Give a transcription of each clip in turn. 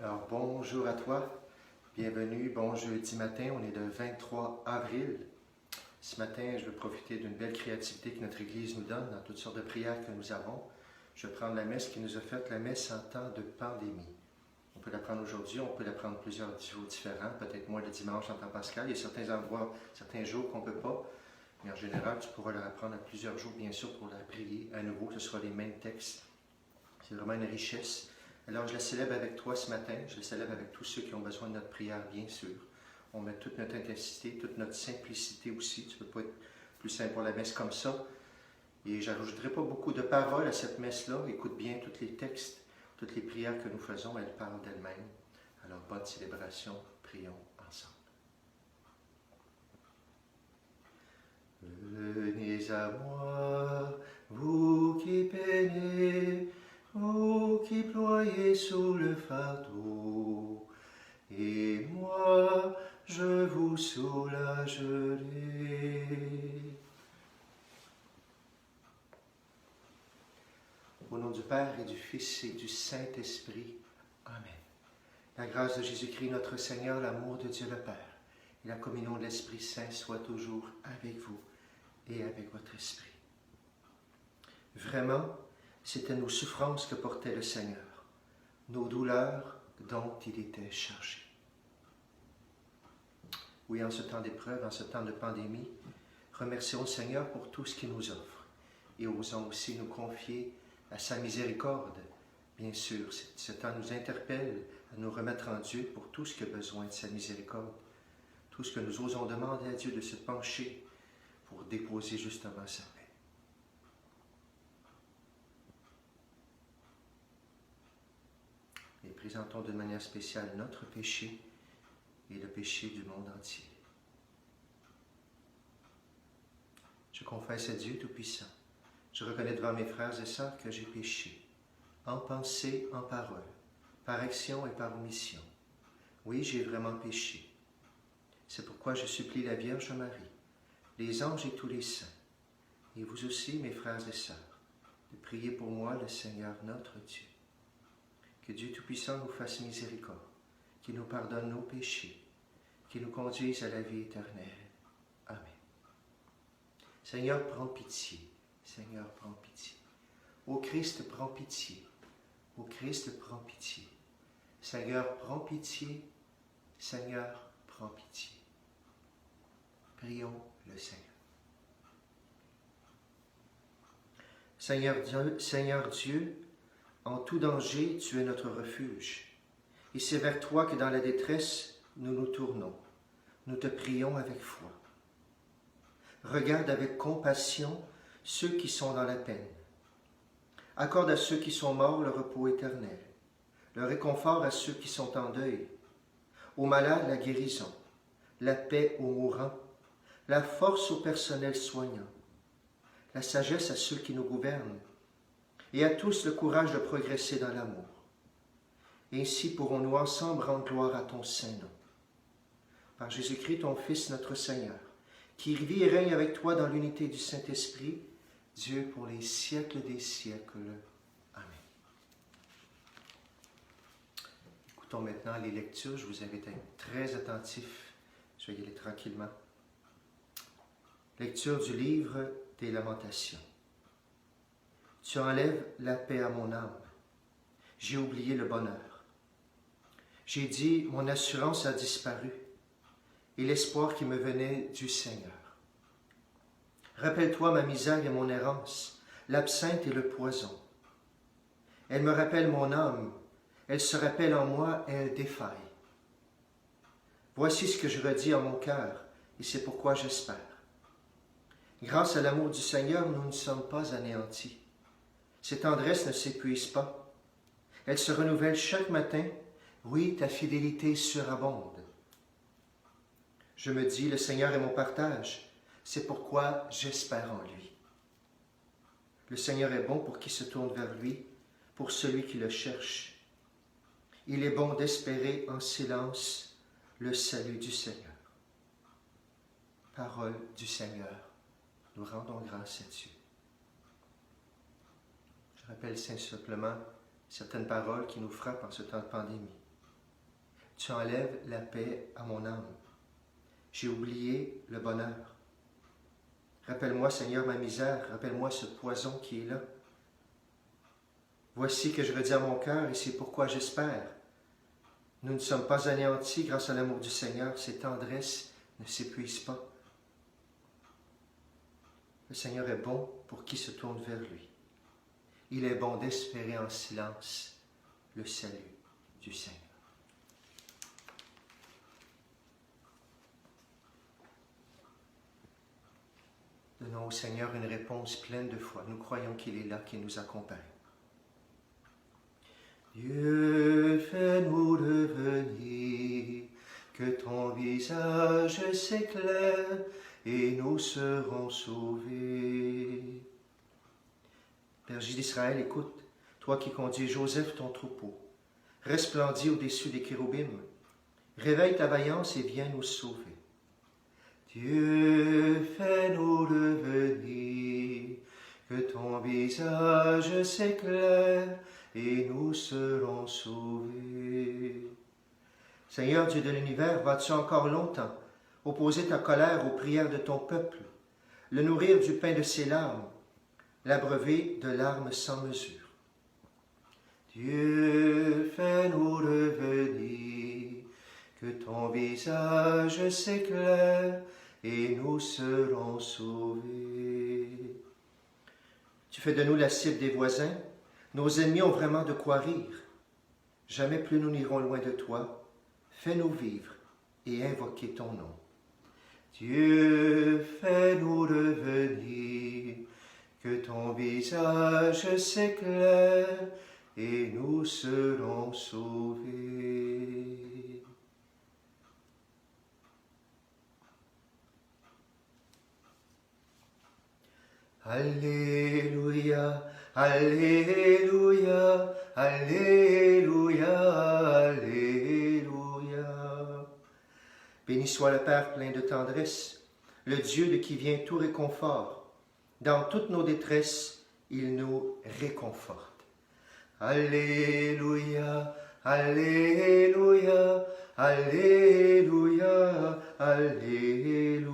Alors, bonjour à toi, bienvenue, bon jeudi matin, on est le 23 avril. Ce matin, je veux profiter d'une belle créativité que notre Église nous donne dans toutes sortes de prières que nous avons. Je vais prendre la messe qui nous a faite, la messe en temps de pandémie. On peut la prendre aujourd'hui, on peut la prendre plusieurs jours différents, peut-être moins le dimanche en temps pascal. Il y a certains endroits, certains jours qu'on ne peut pas, mais en général, tu pourras la reprendre à plusieurs jours, bien sûr, pour la prier à nouveau. Ce sera les mêmes textes. C'est vraiment une richesse. Alors, je la célèbre avec toi ce matin. Je la célèbre avec tous ceux qui ont besoin de notre prière, bien sûr. On met toute notre intensité, toute notre simplicité aussi. Tu ne peux pas être plus simple pour la messe comme ça. Et je n'ajouterai pas beaucoup de paroles à cette messe-là. Écoute bien tous les textes, toutes les prières que nous faisons, elles parlent d'elles-mêmes. Alors, bonne célébration. Prions ensemble. Venez à moi, vous qui peinez, vous qui ployez sous le fardeau, et moi je vous soulagerai. Au nom du Père et du Fils et du Saint-Esprit. Amen. La grâce de Jésus-Christ notre Seigneur, l'amour de Dieu le Père et la communion de l'Esprit Saint soient toujours avec vous et avec votre esprit. Vraiment, c'était nos souffrances que portait le Seigneur, nos douleurs dont il était chargé. Oui, en ce temps d'épreuve, en ce temps de pandémie, remercions le Seigneur pour tout ce qu'il nous offre et osons aussi nous confier à sa miséricorde. Bien sûr, ce temps nous interpelle à nous remettre en Dieu pour tout ce qui a besoin de sa miséricorde, tout ce que nous osons demander à Dieu de se pencher pour déposer justement sa paix. Et présentons d'une manière spéciale notre péché et le péché du monde entier. Je confesse à Dieu Tout-Puissant. Je reconnais devant mes frères et sœurs que j'ai péché, en pensée, en parole, par action et par omission. Oui, j'ai vraiment péché. C'est pourquoi je supplie la Vierge Marie, les anges et tous les saints, et vous aussi, mes frères et sœurs, de prier pour moi le Seigneur notre Dieu. Que Dieu Tout-Puissant nous fasse miséricorde, qu'il nous pardonne nos péchés, qu'il nous conduise à la vie éternelle. Amen. Seigneur, prends pitié. Seigneur, prends pitié. Ô Christ, prends pitié. Ô Christ, prends pitié. Seigneur, prends pitié. Seigneur, prends pitié. Prions le Seigneur. Seigneur Dieu, en tout danger, tu es notre refuge. Et c'est vers toi que dans la détresse, nous nous tournons. Nous te prions avec foi. Regarde avec compassion ceux qui sont dans la peine. Accorde à ceux qui sont morts le repos éternel, le réconfort à ceux qui sont en deuil, aux malades la guérison, la paix aux mourants, la force au personnel soignant, la sagesse à ceux qui nous gouvernent, et à tous le courage de progresser dans l'amour. Ainsi pourrons-nous ensemble rendre gloire à ton saint nom. Par Jésus-Christ, ton Fils, notre Seigneur, qui vit et règne avec toi dans l'unité du Saint-Esprit, Dieu pour les siècles des siècles. Amen. Écoutons maintenant les lectures. Je vous invite à être très attentifs. Je vais y aller tranquillement. Lecture du livre des Lamentations. Tu enlèves la paix à mon âme. J'ai oublié le bonheur. J'ai dit, mon assurance a disparu, et l'espoir qui me venait du Seigneur. Rappelle-toi ma misère et mon errance, l'absinthe et le poison. Elle me rappelle mon âme, elle se rappelle en moi et elle défaille. Voici ce que je redis en mon cœur, et c'est pourquoi j'espère. Grâce à l'amour du Seigneur, nous ne sommes pas anéantis. Ses tendresses ne s'épuisent pas. Elles se renouvellent chaque matin. Oui, ta fidélité surabonde. Je me dis, le Seigneur est mon partage. C'est pourquoi j'espère en lui. Le Seigneur est bon pour qui se tourne vers lui, pour celui qui le cherche. Il est bon d'espérer en silence le salut du Seigneur. Parole du Seigneur. Nous rendons grâce à Dieu. Je rappelle simplement certaines paroles qui nous frappent en ce temps de pandémie. Tu enlèves la paix à mon âme. J'ai oublié le bonheur. Rappelle-moi, Seigneur, ma misère. Rappelle-moi ce poison qui est là. Voici que je redis à mon cœur et c'est pourquoi j'espère. Nous ne sommes pas anéantis grâce à l'amour du Seigneur. Ses tendresses ne s'épuisent pas. Le Seigneur est bon pour qui se tourne vers lui. Il est bon d'espérer en silence le salut du Seigneur. Donnons au Seigneur une réponse pleine de foi. Nous croyons qu'il est là, qu'il nous accompagne. Dieu, fais-nous devenir, que ton visage s'éclaire et nous serons sauvés. Berger d'Israël, écoute, toi qui conduis Joseph, ton troupeau, resplendis au-dessus des chérubim, réveille ta vaillance et viens nous sauver. Dieu, fais-nous devenir, que ton visage s'éclaire et nous serons sauvés. Seigneur Dieu de l'univers, vas-tu encore longtemps opposer ta colère aux prières de ton peuple, le nourrir du pain de ses larmes, l'abreuver de larmes sans mesure? Dieu, fais-nous devenir, que ton visage s'éclaire et nous serons sauvés. Tu fais de nous la cible des voisins. Nos ennemis ont vraiment de quoi rire. Jamais plus nous n'irons loin de toi. Fais-nous vivre et invoquer ton nom. Dieu, fais-nous devenir, que ton visage s'éclaire et nous serons sauvés. Alléluia, Alléluia, Alléluia, Alléluia. Béni soit le Père plein de tendresse, le Dieu de qui vient tout réconfort. Dans toutes nos détresses, il nous réconforte. Alléluia, Alléluia, Alléluia, Alléluia.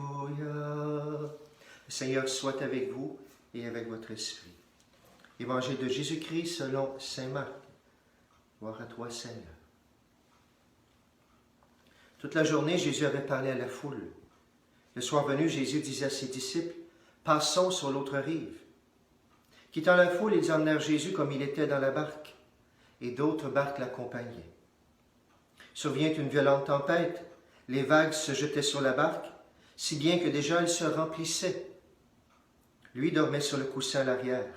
Le Seigneur soit avec vous et avec votre esprit. Évangile de Jésus-Christ selon saint Marc. Gloire à toi, Seigneur. Toute la journée, Jésus avait parlé à la foule. Le soir venu, Jésus disait à ses disciples, « Passons sur l'autre rive. » Quittant la foule, ils emmenèrent Jésus comme il était dans la barque, et d'autres barques l'accompagnaient. Survient une violente tempête, les vagues se jetaient sur la barque, si bien que déjà elle se remplissait. Lui dormait sur le coussin à l'arrière.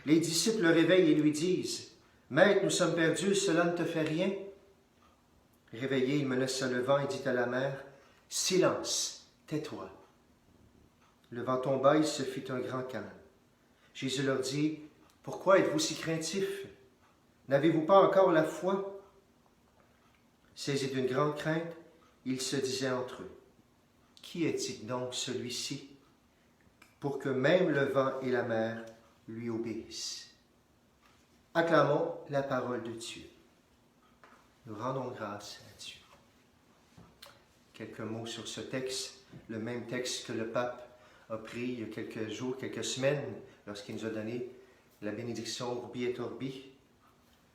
Les disciples le réveillent et lui disent, « Maître, nous sommes perdus, cela ne te fait rien. » Réveillé, il menaça le vent et dit à la mer, « Silence, tais-toi. » Le vent tomba, il se fit un grand calme. Jésus leur dit, « Pourquoi êtes-vous si craintifs? N'avez-vous pas encore la foi? » Saisis d'une grande crainte, ils se disaient entre eux, « Qui est-il donc celui-ci, pour que même le vent et la mer lui obéissent? » Acclamons la parole de Dieu. Nous rendons grâce à Dieu. Quelques mots sur ce texte, le même texte que le pape a pris il y a quelques jours, quelques semaines, lorsqu'il nous a donné la bénédiction Urbi et Orbi,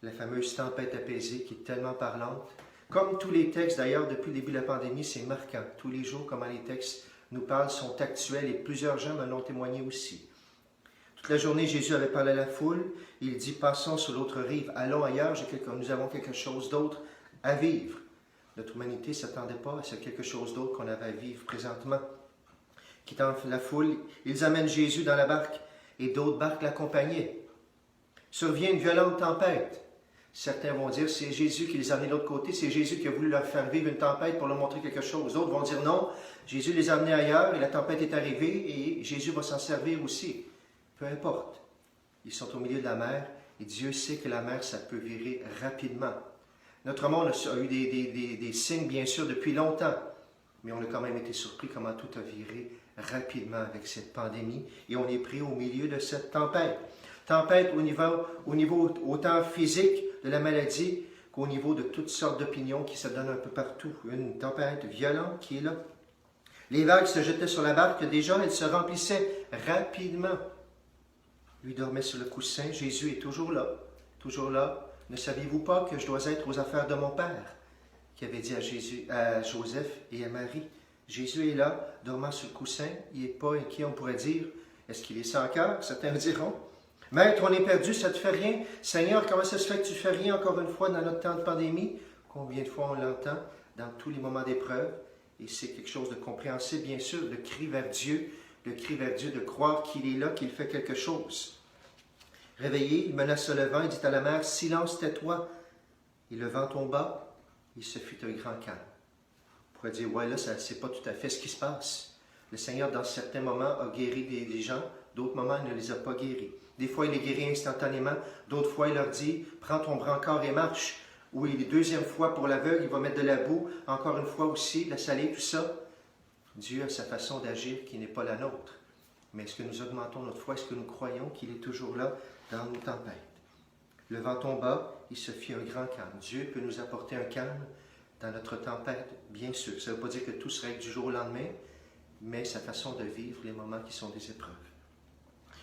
la fameuse tempête apaisée qui est tellement parlante. Comme tous les textes, d'ailleurs, depuis le début de la pandémie, c'est marquant. Tous les jours, comment les textes nous parlent, sont actuels et plusieurs gens m'en ont témoigné aussi. Toute la journée, Jésus avait parlé à la foule. Il dit, passons sur l'autre rive, allons ailleurs, nous avons quelque chose d'autre à vivre. Notre humanité ne s'attendait pas à ce quelque chose d'autre qu'on avait à vivre présentement. Quittant la foule, ils amènent Jésus dans la barque et d'autres barques l'accompagnaient. Survient une violente tempête. Certains vont dire, c'est Jésus qui les a amenés de l'autre côté, c'est Jésus qui a voulu leur faire vivre une tempête pour leur montrer quelque chose. D'autres vont dire, non, Jésus les a amenés ailleurs et la tempête est arrivée et Jésus va s'en servir aussi. Peu importe. Ils sont au milieu de la mer et Dieu sait que la mer, ça peut virer rapidement. Notre monde a eu des signes, bien sûr, depuis longtemps, mais on a quand même été surpris comment tout a viré rapidement avec cette pandémie et on est pris au milieu de cette tempête. Tempête au niveau autant physique de la maladie qu'au niveau de toutes sortes d'opinions qui se donnent un peu partout. Une tempête violente qui est là. Les vagues se jetaient sur la barque, déjà elles se remplissaient rapidement. Lui dormait sur le coussin. Jésus est toujours là, toujours là. Ne saviez-vous pas que je dois être aux affaires de mon Père? Qui avait dit à Joseph et à Marie. Jésus est là, dormant sur le coussin. Il n'est pas inquiet, on pourrait dire. Est-ce qu'il est sans cœur? Certains diront. Maître, on est perdu, ça ne te fait rien. Seigneur, comment ça se fait que tu ne fais rien encore une fois dans notre temps de pandémie? Combien de fois on l'entend dans tous les moments d'épreuve? Et c'est quelque chose de compréhensible, bien sûr, le cri vers Dieu, de croire qu'il est là, qu'il fait quelque chose. Réveillé, il menaça le vent et dit à la mer, « Silence, tais-toi !» Et le vent tomba, il se fit un grand calme. On pourrait dire, ouais, là, c'est pas tout à fait ce qui se passe. Le Seigneur, dans certains moments, a guéri des gens, d'autres moments, il ne les a pas guéris. Des fois, il les guérit instantanément, d'autres fois, il leur dit, « Prends ton brancard et marche !» Ou une deuxième fois, pour l'aveugle, il va mettre de la boue, encore une fois aussi, la salée, tout ça. Dieu a sa façon d'agir qui n'est pas la nôtre. Mais est-ce que nous augmentons notre foi? Est-ce que nous croyons qu'il est toujours là dans nos tempêtes? Le vent tomba, il se fit un grand calme. Dieu peut nous apporter un calme dans notre tempête, bien sûr. Ça ne veut pas dire que tout se règle du jour au lendemain, mais sa façon de vivre les moments qui sont des épreuves.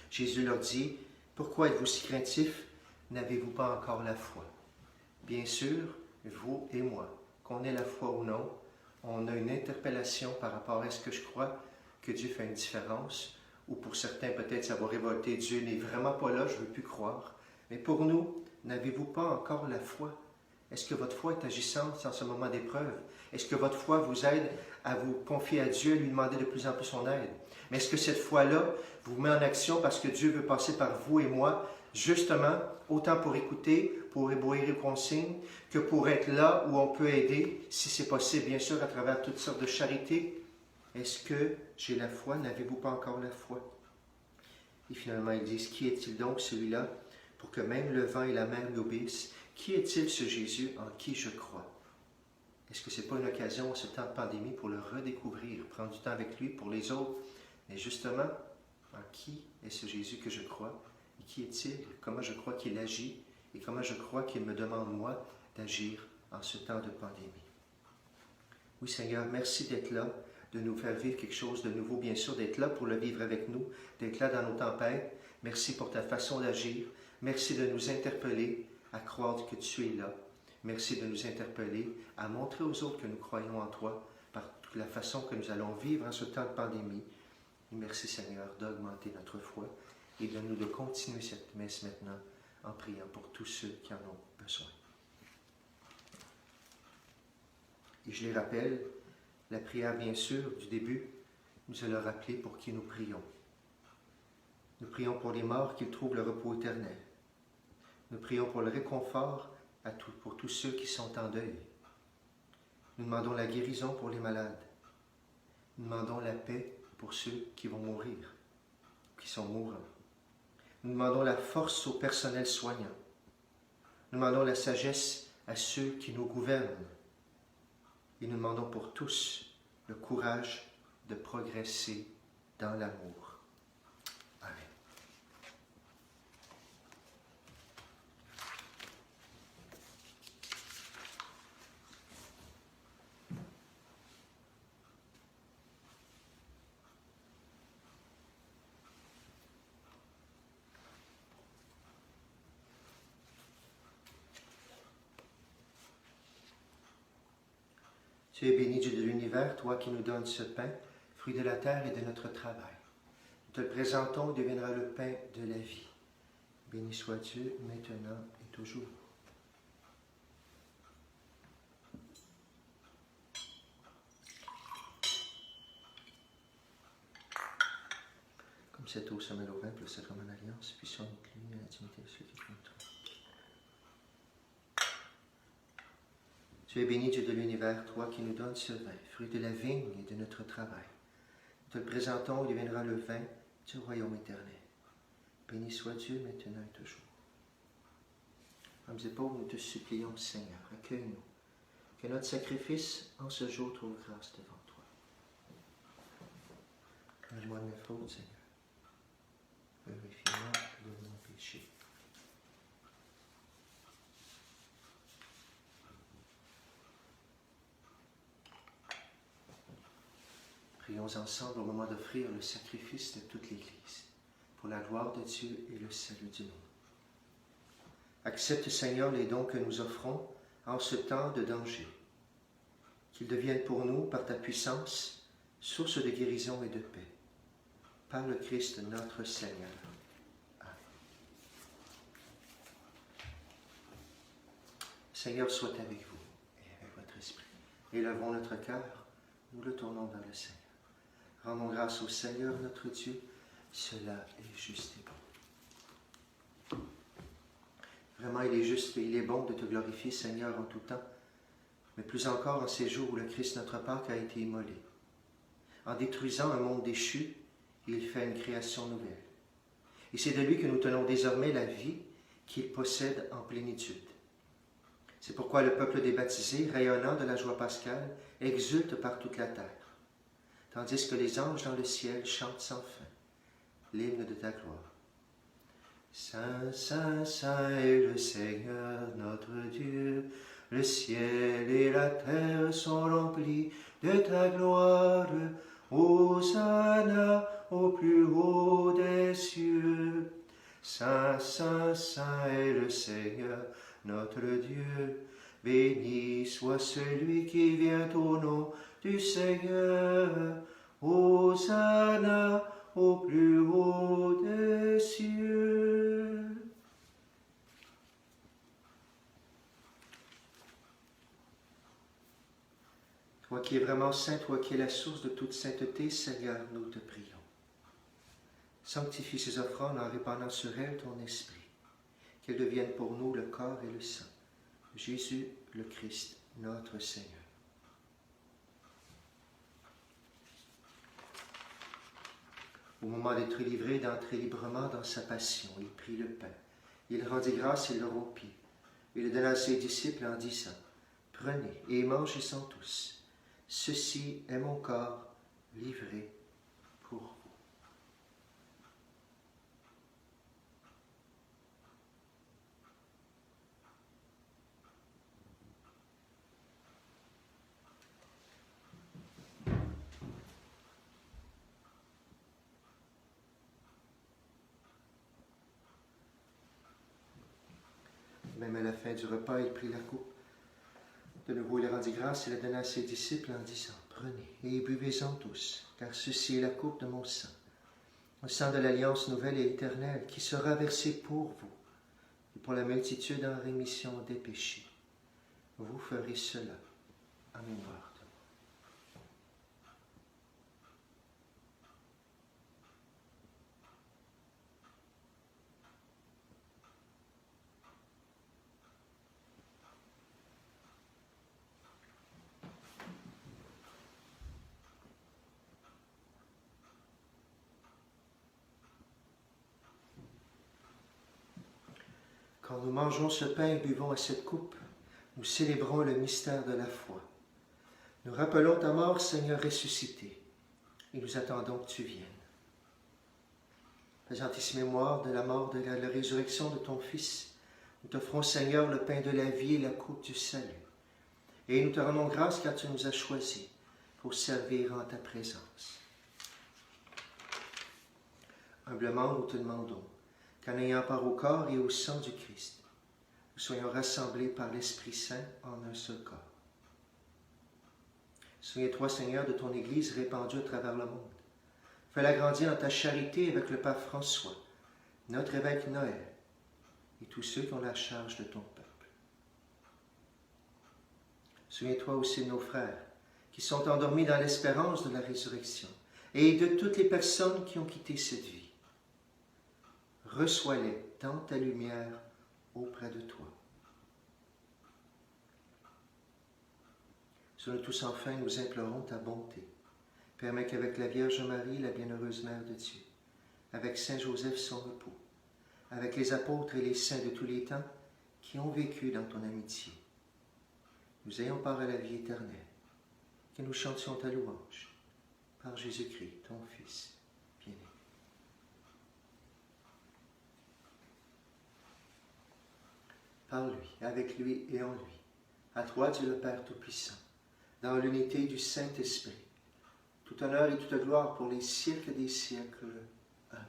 Jésus leur dit, « Pourquoi êtes-vous si craintifs? N'avez-vous pas encore la foi? » Bien sûr, vous et moi, qu'on ait la foi ou non, on a une interpellation par rapport à est-ce que je crois que Dieu fait une différence, ou pour certains peut-être ça va révolter, Dieu n'est vraiment pas là, je ne veux plus croire. Mais pour nous, n'avez-vous pas encore la foi? Est-ce que votre foi est agissante dans ce moment d'épreuve? Est-ce que votre foi vous aide à vous confier à Dieu, à lui demander de plus en plus son aide? Mais est-ce que cette foi-là vous met en action parce que Dieu veut passer par vous et moi, justement, autant pour écouter, pour obéir aux consignes, que pour être là où on peut aider, si c'est possible, bien sûr, à travers toutes sortes de charités? Est-ce que j'ai la foi? N'avez-vous pas encore la foi? Et finalement, ils disent, qui est-il donc celui-là pour que même le vent et la mer lui obéissent? Qui est-il ce Jésus en qui je crois? Est-ce que ce n'est pas une occasion, ce temps de pandémie, pour le redécouvrir, prendre du temps avec lui pour les autres? Mais justement, en qui est ce Jésus que je crois? Et qui est-il? Comment je crois qu'il agit? Et comment je crois qu'il me demande, moi, d'agir en ce temps de pandémie? Oui, Seigneur, merci d'être là, de nous faire vivre quelque chose de nouveau, bien sûr, d'être là pour le vivre avec nous, d'être là dans nos tempêtes. Merci pour ta façon d'agir. Merci de nous interpeller à croire que tu es là. Merci de nous interpeller à montrer aux autres que nous croyons en toi par la façon que nous allons vivre en ce temps de pandémie. Et merci, Seigneur, d'augmenter notre foi et de nous de continuer cette messe maintenant en priant pour tous ceux qui en ont besoin. Et je les rappelle, la prière, bien sûr, du début, nous allons rappeler pour qui nous prions. Nous prions pour les morts qu'ils trouvent le repos éternel. Nous prions pour le réconfort pour tous ceux qui sont en deuil. Nous demandons la guérison pour les malades. Nous demandons la paix pour ceux qui vont mourir, qui sont mourants. Nous demandons la force au personnel soignant. Nous demandons la sagesse à ceux qui nous gouvernent. Et nous demandons pour tous le courage de progresser dans l'amour. Amen. Tu es béni, Dieu de l'univers, toi qui nous donnes ce pain, fruit de la terre et de notre travail. Nous te le présentons, il deviendra le pain de la vie. Béni soit Dieu, maintenant et toujours. Comme cette eau se mêle au vin, pour le sacrement de l'alliance, puissions nous incliner à l'intimité de ceux qui prient toi. Tu es béni, Dieu de l'univers, toi qui nous donnes ce vin, fruit de la vigne et de notre travail. Nous te le présentons, il deviendra le vin du royaume éternel. Béni soit Dieu, maintenant et toujours. Hommes et pauvres, nous te supplions, Seigneur, accueille-nous. Que notre sacrifice, en ce jour, trouve grâce devant toi. Purge-moi de mes fautes, Seigneur. Purifie-moi de mon péché. prions ensemble au moment d'offrir le sacrifice de toute l'Église, pour la gloire de Dieu et le salut du monde. Accepte, Seigneur, les dons que nous offrons en ce temps de danger. Qu'ils deviennent pour nous, par ta puissance, source de guérison et de paix. Par le Christ notre Seigneur. Amen. Seigneur soit avec vous et avec votre esprit. Élevons notre cœur, nous le tournons vers le Seigneur. Rendons grâce au Seigneur notre Dieu, cela est juste et bon. Vraiment, il est juste et il est bon de te glorifier, Seigneur, en tout temps, mais plus encore en ces jours où le Christ notre Pâque a été immolé. En détruisant un monde déchu, il fait une création nouvelle. Et c'est de lui que nous tenons désormais la vie qu'il possède en plénitude. C'est pourquoi le peuple des baptisés, rayonnant de la joie pascale, exulte par toute la terre, tandis que les anges dans le ciel chantent sans fin l'hymne de ta gloire. Saint, Saint, Saint est le Seigneur notre Dieu, le ciel et la terre sont remplis de ta gloire. Hosanna au plus haut des cieux. Saint, Saint, Saint est le Seigneur notre Dieu. Béni soit celui qui vient au nom du Seigneur. Hosanna au plus haut des cieux. Toi qui es vraiment saint, toi qui es la source de toute sainteté, Seigneur, nous te prions. Sanctifie ces offrandes en répandant sur elles ton esprit, qu'elles deviennent pour nous le corps et le sang de Jésus le Christ, notre Seigneur. Au moment d'être livré, d'entrer librement dans sa passion, il prit le pain, il rendit grâce et le rompit. Il le donna à ses disciples en disant, « Prenez et mangez-en tous. Ceci est mon corps livré pour vous. » Même à la fin du repas, il prit la coupe. De nouveau, il rendit grâce et la donna à ses disciples en disant, « Prenez et buvez-en tous, car ceci est la coupe de mon sang, le sang de l'alliance nouvelle et éternelle, qui sera versé pour vous et pour la multitude en rémission des péchés. Vous ferez cela en mémoire de moi. » Quand nous mangeons ce pain et buvons à cette coupe, nous célébrons le mystère de la foi. Nous rappelons ta mort, Seigneur ressuscité, et nous attendons que tu viennes. Faisant ici mémoire de la mort et de la résurrection de ton Fils, nous t'offrons, Seigneur, le pain de la vie et la coupe du salut. Et nous te rendons grâce car tu nous as choisis pour servir en ta présence. Humblement, nous te demandons qu'en ayant part au corps et au sang du Christ, nous soyons rassemblés par l'Esprit Saint en un seul corps. Souviens-toi, Seigneur, de ton Église répandue à travers le monde. Fais-la grandir dans ta charité avec le Pape François, notre évêque Noël et tous ceux qui ont la charge de ton peuple. Souviens-toi aussi de nos frères qui sont endormis dans l'espérance de la résurrection et de toutes les personnes qui ont quitté cette vie. Reçois-les dans ta lumière auprès de toi. Sur nous tous enfin, nous implorons ta bonté. Permets qu'avec la Vierge Marie, la bienheureuse Mère de Dieu, avec Saint Joseph son repos, avec les apôtres et les saints de tous les temps qui ont vécu dans ton amitié, nous ayons part à la vie éternelle, que nous chantions ta louange, par Jésus-Christ, ton Fils bien-aimé. Par lui, avec lui et en lui, à toi Dieu le Père Tout-Puissant, dans l'unité du Saint-Esprit, Tout honneur et toute gloire pour les siècles des siècles. Amen.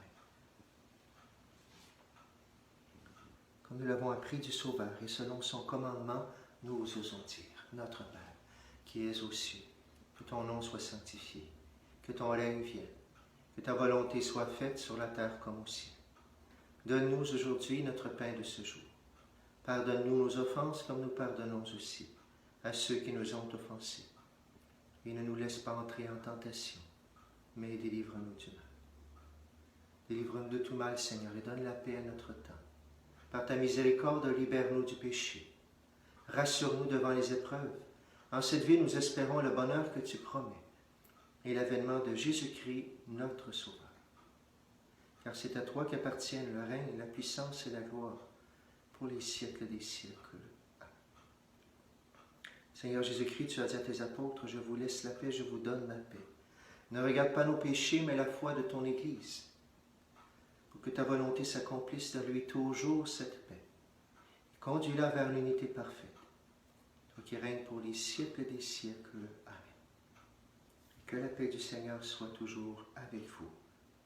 Comme nous l'avons appris du Sauveur, et selon son commandement, nous osons dire, Notre Père, qui es aux cieux, que ton nom soit sanctifié, que ton règne vienne, que ta volonté soit faite sur la terre comme au ciel. Donne-nous aujourd'hui notre pain de ce jour. Pardonne-nous nos offenses comme nous pardonnons aussi à ceux qui nous ont offensés. Et ne nous laisse pas entrer en tentation, mais délivre-nous du mal. Délivre-nous de tout mal, Seigneur, et donne la paix à notre temps. Par ta miséricorde, libère-nous du péché. Rassure-nous devant les épreuves. En cette vie, nous espérons le bonheur que tu promets et l'avènement de Jésus-Christ, notre Sauveur. Car c'est à toi qu'appartiennent le règne, la puissance et la gloire pour les siècles des siècles. Amen. Seigneur Jésus-Christ, tu as dit à tes apôtres, je vous laisse la paix, je vous donne ma paix. Ne regarde pas nos péchés, mais la foi de ton Église, pour que ta volonté s'accomplisse de lui toujours cette paix. Conduis-la vers l'unité parfaite, toi qui règnes pour les siècles des siècles. Amen. Que la paix du Seigneur soit toujours avec vous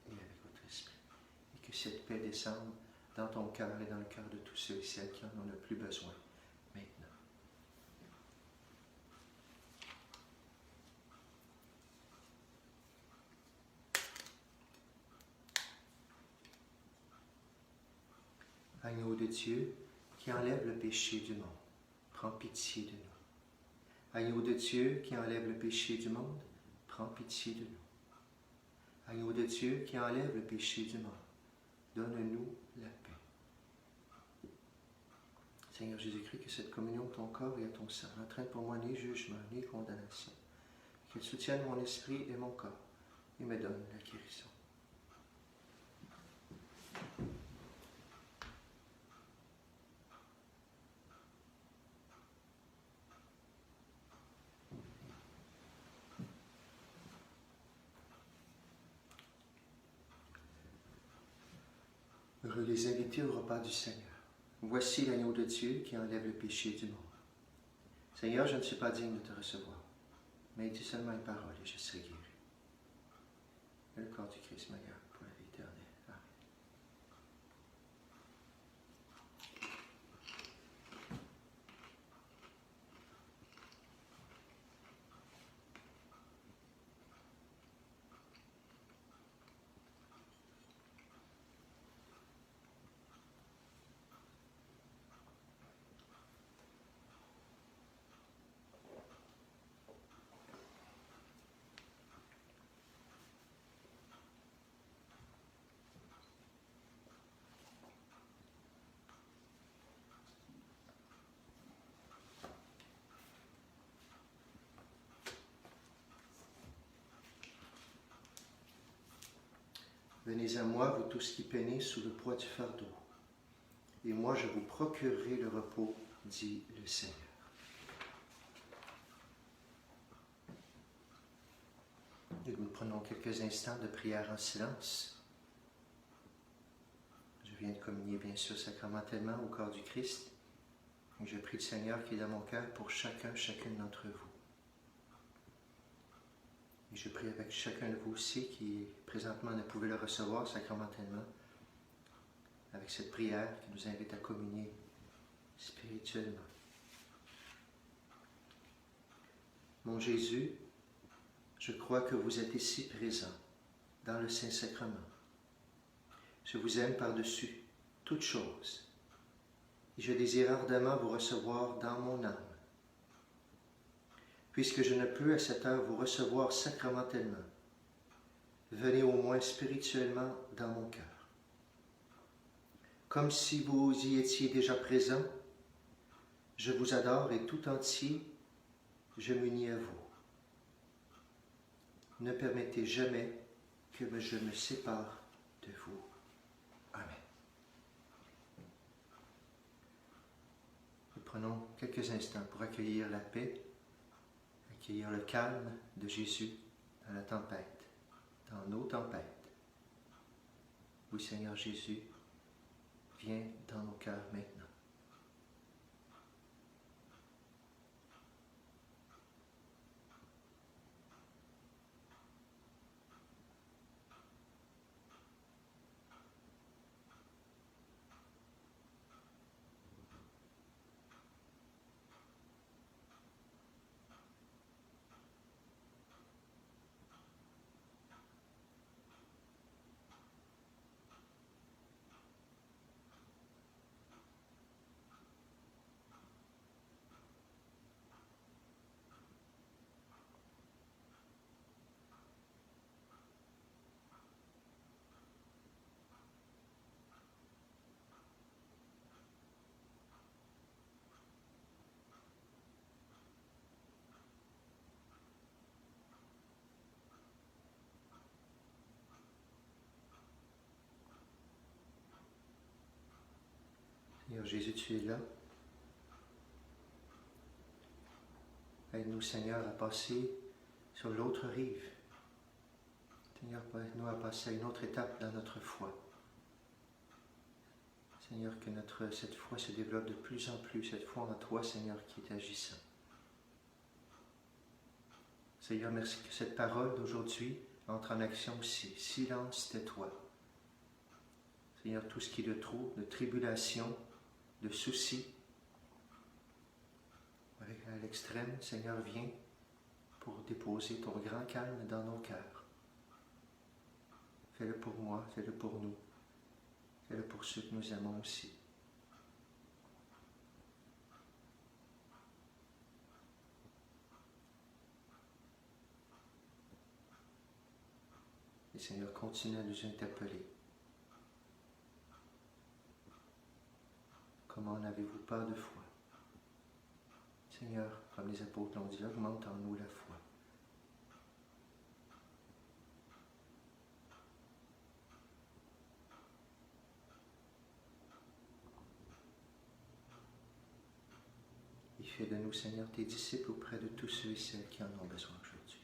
et avec votre esprit. Et que cette paix descende dans ton cœur et dans le cœur de tous ceux et celles qui en ont le plus besoin maintenant. Agneau de Dieu qui enlève le péché du monde, prends pitié de nous. Agneau de Dieu qui enlève le péché du monde, prends pitié de nous. Agneau de Dieu qui enlève le péché du monde, donne-nous la paix. Seigneur Jésus-Christ, que cette communion de ton corps et à ton sang n'entraîne pour moi ni jugement, ni condamnation. Qu'elle soutienne mon esprit et mon corps et me donne la guérison. Heureux les invités au repas du Seigneur. Voici l'agneau de Dieu qui enlève le péché du monde. Seigneur, je ne suis pas digne de te recevoir, mais dis seulement une parole et je serai guéri. Et le corps du Christ me garde pour la vie éternelle. Amen. Venez à moi, vous tous qui peinez sous le poids du fardeau, et moi je vous procurerai le repos, dit le Seigneur. Et nous prenons quelques instants de prière en silence. Je viens de communier bien sûr sacramentellement au corps du Christ, et je prie le Seigneur qui est dans mon cœur pour chacune d'entre vous. Et je prie avec chacun de vous aussi qui présentement ne pouvait le recevoir sacramentellement, avec cette prière qui nous invite à communier spirituellement. Mon Jésus, je crois que vous êtes ici présent, dans le Saint-Sacrement. Je vous aime par-dessus toutes choses, et je désire ardemment vous recevoir dans mon âme. Puisque je ne peux à cette heure vous recevoir sacramentellement, venez au moins spirituellement dans mon cœur. Comme si vous y étiez déjà présent, je vous adore et tout entier, je m'unis à vous. Ne permettez jamais que je me sépare de vous. Amen. Nous prenons quelques instants pour accueillir la paix, accueillir le calme de Jésus dans la tempête, dans nos tempêtes. Oui, Seigneur Jésus, viens dans nos cœurs maintenant. Jésus, tu es là. Aide-nous, Seigneur, à passer sur l'autre rive. Seigneur, aide-nous à passer à une autre étape dans notre foi. Seigneur, que cette foi se développe de plus en plus, cette foi en toi, Seigneur, qui est agissant. Seigneur, merci que cette parole d'aujourd'hui entre en action aussi. Silence, tais-toi. Seigneur, tout ce qui est de trop, de tribulation, de soucis, à l'extrême, Seigneur, viens pour déposer ton grand calme dans nos cœurs. Fais-le pour moi, fais-le pour nous. Fais-le pour ceux que nous aimons aussi. Et Seigneur, continue à nous interpeller. Comment en avez-vous peur de foi? Seigneur, comme les apôtres l'ont dit, augmente en nous la foi. Et fais de nous, Seigneur, tes disciples auprès de tous ceux et celles qui en ont besoin aujourd'hui.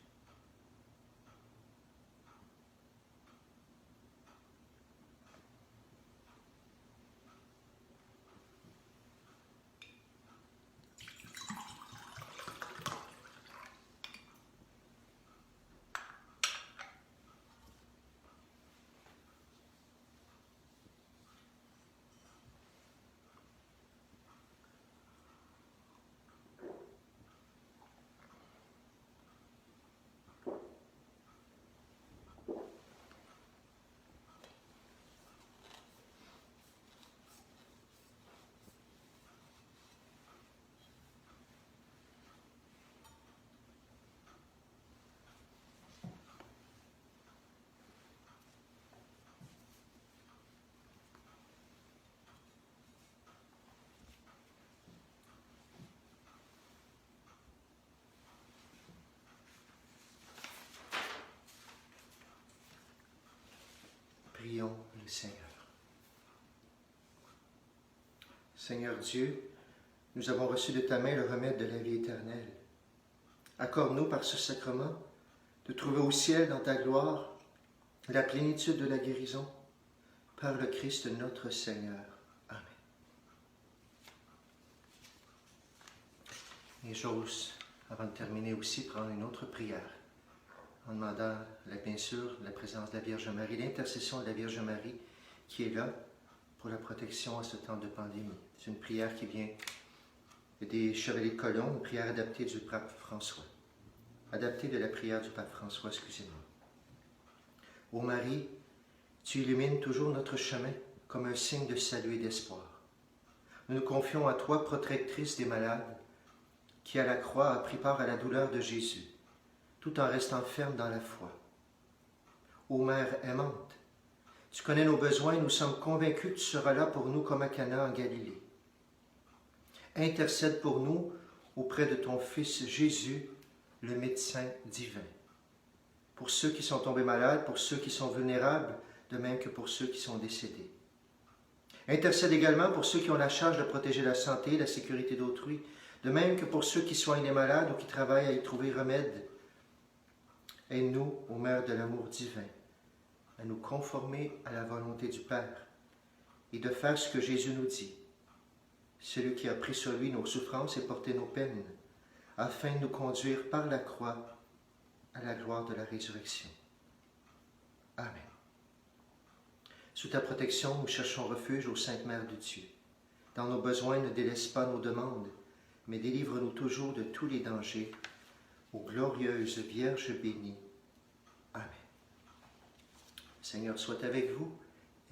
Prions le Seigneur. Seigneur Dieu, nous avons reçu de ta main le remède de la vie éternelle. Accorde-nous par ce sacrement de trouver au ciel, dans ta gloire, la plénitude de la guérison par le Christ notre Seigneur. Amen. Et j'ose, avant de terminer aussi, prendre une autre prière, en demandant, bien sûr, la présence de la Vierge Marie, l'intercession de la Vierge Marie qui est là pour la protection à ce temps de pandémie. C'est une prière qui vient des Chevaliers de Colomb, une prière adaptée du pape François. Adaptée de la prière du pape François, excusez-moi. Ô Marie, tu illumines toujours notre chemin comme un signe de salut et d'espoir. Nous nous confions à toi, protectrice des malades, qui à la croix a pris part à la douleur de Jésus, tout en restant ferme dans la foi. Ô Mère aimante, tu connais nos besoins et nous sommes convaincus que tu seras là pour nous comme à Cana en Galilée. Intercède pour nous auprès de ton Fils Jésus, le médecin divin. Pour ceux qui sont tombés malades, pour ceux qui sont vulnérables, de même que pour ceux qui sont décédés. Intercède également pour ceux qui ont la charge de protéger la santé et la sécurité d'autrui, de même que pour ceux qui soignent les malades ou qui travaillent à y trouver remède. Aide-nous, ô Mère de l'amour divin, à nous conformer à la volonté du Père et de faire ce que Jésus nous dit. Celui qui a pris sur lui nos souffrances et porté nos peines, afin de nous conduire par la croix à la gloire de la résurrection. Amen. Sous ta protection, nous cherchons refuge ô Sainte Mère de Dieu. Dans nos besoins, ne délaisse pas nos demandes, mais délivre-nous toujours de tous les dangers. Ô glorieuse Vierge bénie. Amen. Seigneur soit avec vous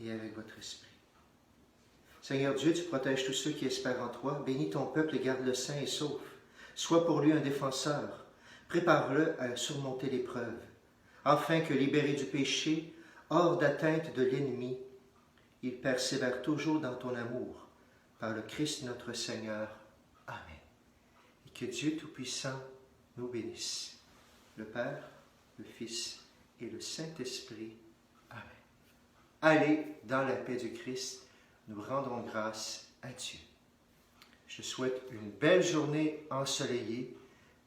et avec votre esprit. Seigneur Dieu, tu protèges tous ceux qui espèrent en toi. Bénis ton peuple et garde-le sain et sauf. Sois pour lui un défenseur. Prépare-le à surmonter l'épreuve, afin que, libéré du péché, hors d'atteinte de l'ennemi, il persévère toujours dans ton amour. Par le Christ notre Seigneur. Amen. Et que Dieu Tout-Puissant nous bénisse. Le Père, le Fils et le Saint-Esprit. Amen. Allez dans la paix du Christ. Nous rendons grâce à Dieu. Je te souhaite une belle journée ensoleillée.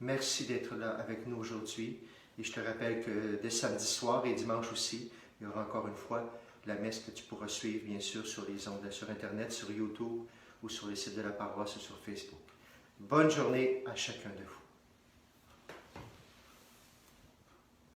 Merci d'être là avec nous aujourd'hui. Et je te rappelle que dès samedi soir et dimanche aussi, il y aura encore une fois la messe que tu pourras suivre, bien sûr, sur les ondes, sur Internet, sur YouTube ou sur les sites de la paroisse ou sur Facebook. Bonne journée à chacun de vous.